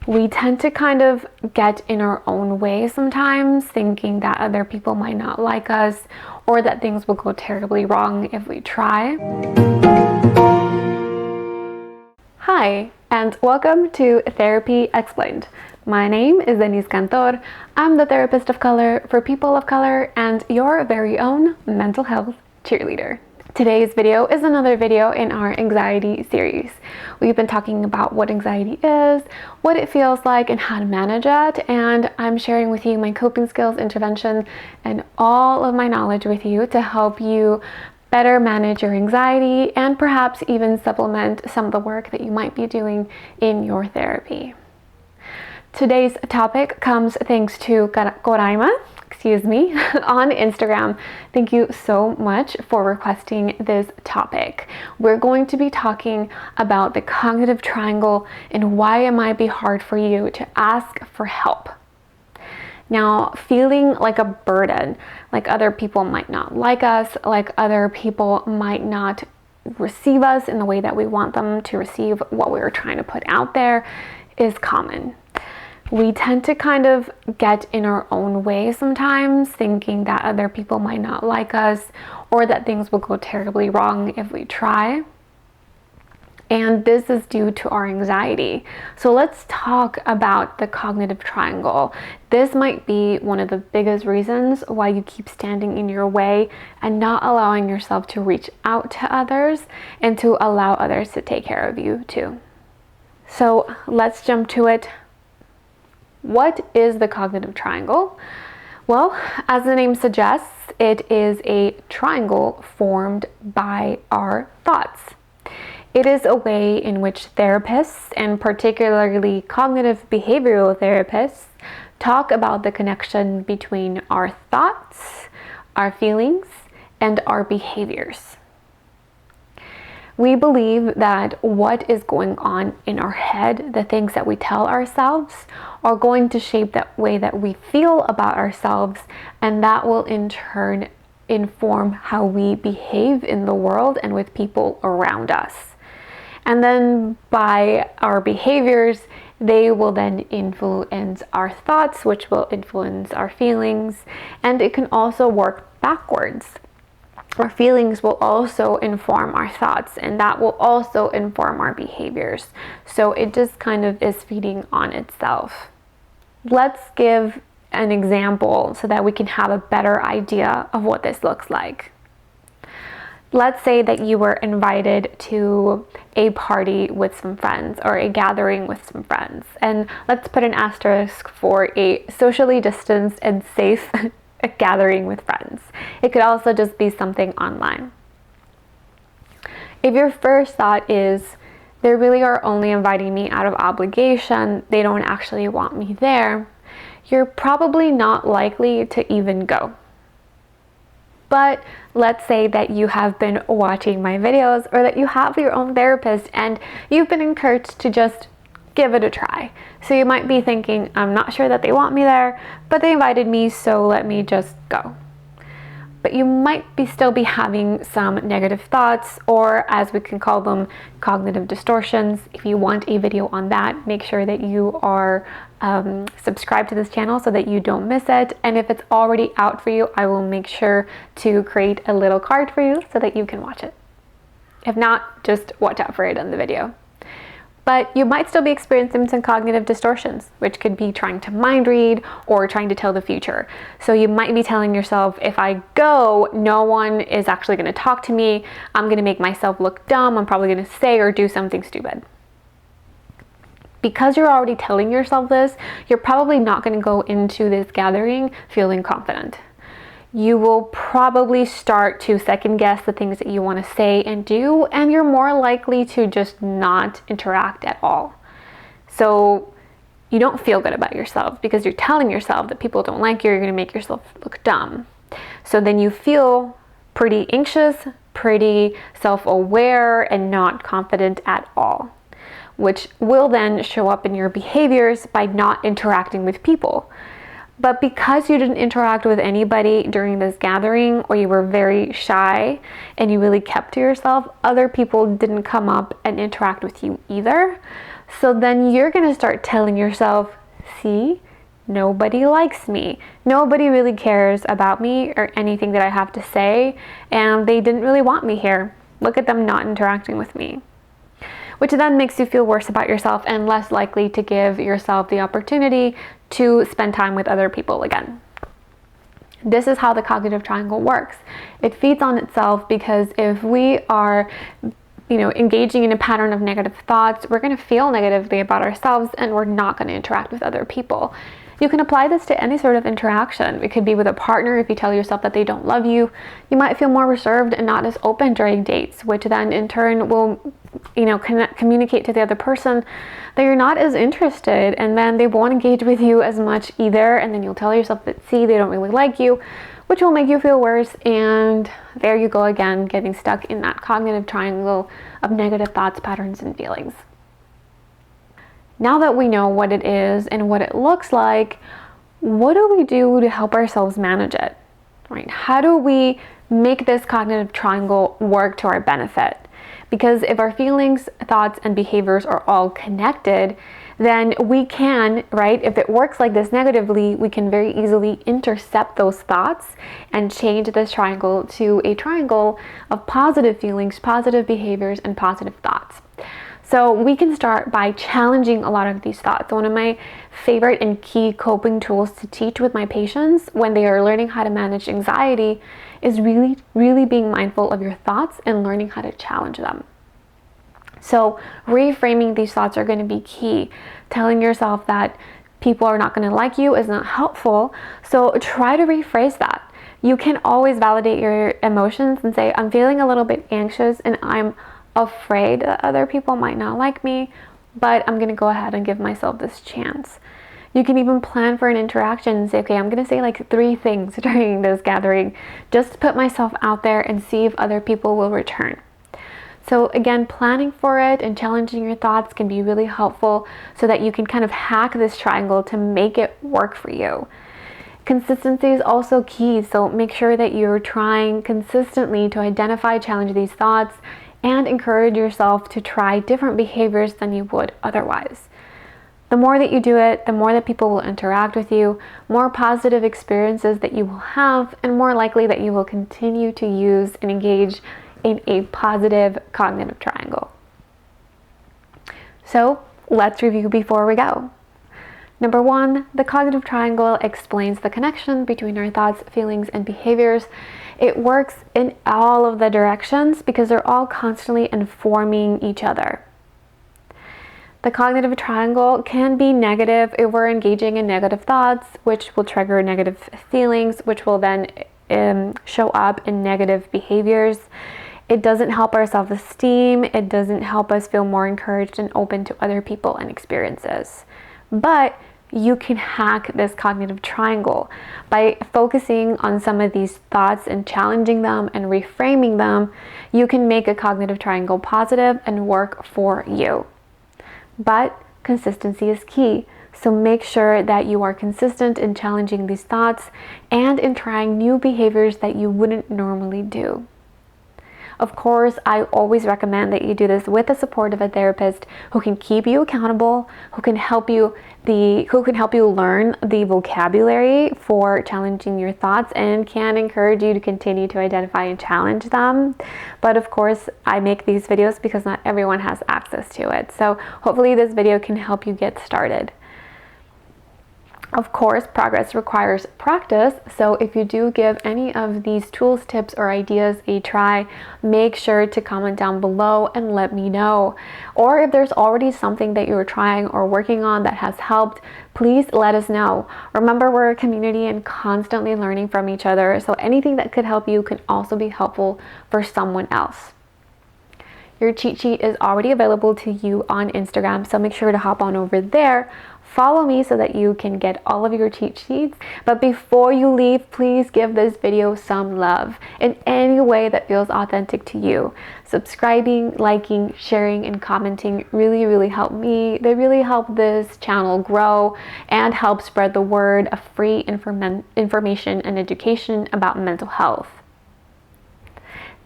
We tend to kind of get in our own way sometimes, thinking that other people might not like us or that things will go terribly wrong if we try. Hi, and welcome to Therapy Explained. My name is Deniss. I'm the therapist of color for people of color and your very own mental health cheerleader. Today's video is another video in our anxiety series. We've been talking about what anxiety is, what it feels like, and how to manage it. And I'm sharing with you my coping skills, intervention, and all of my knowledge with you to help you better manage your anxiety and perhaps even supplement some of the work that you might be doing in your therapy. Today's topic comes thanks to Coraima, on Instagram. Thank you so much for requesting this topic. We're going to be talking about the cognitive triangle and why it might be hard for you to ask for help. Now, feeling like a burden, like other people might not like us, like other people might not receive us in the way that we want them to receive what we're trying to put out there, is common. We tend to kind of get in our own way sometimes, thinking that other people might not like us or that things will go terribly wrong if we try. And this is due to our anxiety. So let's talk about the cognitive triangle. This might be one of the biggest reasons why you keep standing in your way and not allowing yourself to reach out to others and to allow others to take care of you too. So let's jump to it. What is the cognitive triangle? Well, as the name suggests, it is a triangle formed by our thoughts. It is a way in which therapists, and particularly cognitive behavioral therapists, talk about the connection between our thoughts, our feelings, and our behaviors. We believe that what is going on in our head, the things that we tell ourselves, are going to shape that way that we feel about ourselves, and that will in turn inform how we behave in the world and with people around us. And then by our behaviors, they will then influence our thoughts, which will influence our feelings, and it can also work backwards. Our feelings will also inform our thoughts, and that will also inform our behaviors. So it just kind of is feeding on itself. Let's give an example so that we can have a better idea of what this looks like. Let's say that you were invited to a party with some friends or a gathering with some friends. And let's put an asterisk for a socially distanced and safe a gathering with friends. It could also just be something online. If your first thought is, they really are only inviting me out of obligation, they don't actually want me there, you're probably not likely to even go. But let's say that you have been watching my videos or that you have your own therapist and you've been encouraged to just give it a try. So you might be thinking, I'm not sure that they want me there, but they invited me, so let me just go. But you might still be having some negative thoughts, or as we can call them, cognitive distortions. If you want a video on that, make sure that you are subscribed to this channel so that you don't miss it. And if it's already out for you, I will make sure to create a little card for you so that you can watch it. If not, just watch out for it in the video. But you might still be experiencing some cognitive distortions, which could be trying to mind read or trying to tell the future. So you might be telling yourself, if I go, no one is actually going to talk to me. I'm going to make myself look dumb. I'm probably going to say or do something stupid. Because you're already telling yourself this, you're probably not going to go into this gathering feeling confident. You will probably start to second guess the things that you want to say and do, and you're more likely to just not interact at all. So you don't feel good about yourself because you're telling yourself that people don't like you, you're going to make yourself look dumb. So then you feel pretty anxious, pretty self-aware, and not confident at all, which will then show up in your behaviors by not interacting with people. But because you didn't interact with anybody during this gathering, or you were very shy and you really kept to yourself, other people didn't come up and interact with you either. So then you're going to start telling yourself, see, nobody likes me. Nobody really cares about me or anything that I have to say, and they didn't really want me here. Look at them not interacting with me. Which then makes you feel worse about yourself and less likely to give yourself the opportunity to spend time with other people again. This is how the cognitive triangle works. It feeds on itself because if we are engaging in a pattern of negative thoughts, we're going to feel negatively about ourselves and we're not going to interact with other people. You can apply this to any sort of interaction. It could be with a partner. If you tell yourself that they don't love you, you might feel more reserved and not as open during dates, which then in turn will communicate to the other person that you're not as interested, and then they won't engage with you as much either, and then you'll tell yourself that, see, they don't really like you, which will make you feel worse, and there you go again, getting stuck in that cognitive triangle of negative thoughts, patterns, and feelings. Now that we know what it is and what it looks like, what do we do to help ourselves manage it? Right? How do we make this cognitive triangle work to our benefit? Because if our feelings, thoughts, and behaviors are all connected, then we can, right, if it works like this negatively, we can very easily intercept those thoughts and change this triangle to a triangle of positive feelings, positive behaviors, and positive thoughts. So we can start by challenging a lot of these thoughts. One of my favorite and key coping tools to teach with my patients when they are learning how to manage anxiety is really, really being mindful of your thoughts and learning how to challenge them. So reframing these thoughts are going to be key. Telling yourself that people are not going to like you is not helpful. So try to rephrase that. You can always validate your emotions and say, I'm feeling a little bit anxious and I'm afraid that other people might not like me, but I'm going to go ahead and give myself this chance. You can even plan for an interaction and say, okay, I'm going to say like 3 things during this gathering, just to put myself out there and see if other people will return. So again, planning for it and challenging your thoughts can be really helpful so that you can kind of hack this triangle to make it work for you. Consistency is also key, so make sure that you're trying consistently to identify, challenge these thoughts, and encourage yourself to try different behaviors than you would otherwise. The more that you do it, the more that people will interact with you, more positive experiences that you will have, and more likely that you will continue to use and engage in a positive cognitive triangle. So let's review before we go. Number 1, the cognitive triangle explains the connection between our thoughts, feelings, and behaviors. It works in all of the directions because they're all constantly informing each other. The cognitive triangle can be negative if we're engaging in negative thoughts, which will trigger negative feelings, which will then show up in negative behaviors. It doesn't help our self-esteem. It doesn't help us feel more encouraged and open to other people and experiences. But you can hack this cognitive triangle by focusing on some of these thoughts and challenging them and reframing them. You can make a cognitive triangle positive and work for you. But consistency is key. So make sure that you are consistent in challenging these thoughts and in trying new behaviors that you wouldn't normally do. Of course, I always recommend that you do this with the support of a therapist who can keep you accountable, who can help you learn the vocabulary for challenging your thoughts and can encourage you to continue to identify and challenge them. But of course, I make these videos because not everyone has access to it. So hopefully this video can help you get started. Of course, progress requires practice, so if you do give any of these tools, tips, or ideas a try, make sure to comment down below and let me know. Or if there's already something that you're trying or working on that has helped, please let us know. Remember, we're a community and constantly learning from each other, so anything that could help you can also be helpful for someone else. Your cheat sheet is already available to you on Instagram, so make sure to hop on over there. Follow me so that you can get all of your cheat sheets. But before you leave, please give this video some love in any way that feels authentic to you. Subscribing, liking, sharing, and commenting really help me. They really help this channel grow and help spread the word of free information and education about mental health.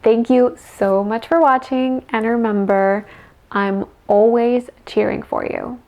Thank you so much for watching, and remember, I'm always cheering for you.